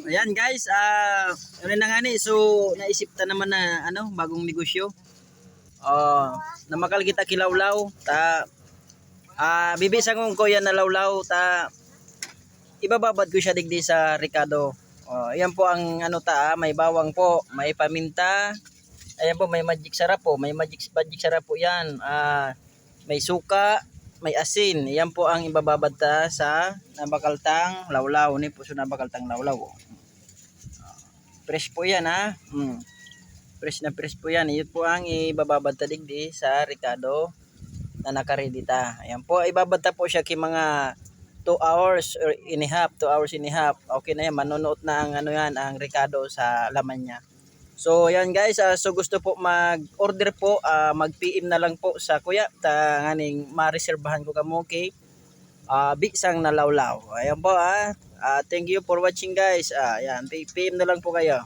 Ayan guys, ano na nga ni, so naisip ta naman na bagong negosyo. Na makal kita kilawlaw ta bibi sangong ko yan na lawlaw ta ibababad ko siya digdi sa Ricardo. Ayan po ang may bawang po, may paminta. Ayan po, may magic sarap po, may magic sarap po yan. May suka, may asin. Ayan po ang ibababad ta sa nabakaltang lawlaw ni puso nabakaltang lawlaw. Fresh po yan ha. Fresh po yan. Iyon po ang ibababad ta digdi sa Ricardo na nakaready ta. Ayan po, ibabad ta po siya kay mga 2 hours and a half. Okay na yan, manonood na ang ang Ricardo sa laman niya. So yan guys, so gusto po mag-order po, mag-PM na lang po sa kuya ta nganing ma-reservahan ko kamo kay bisang na lawlaw. Ayan po thank you for watching guys. Yan, PM na lang po kayo.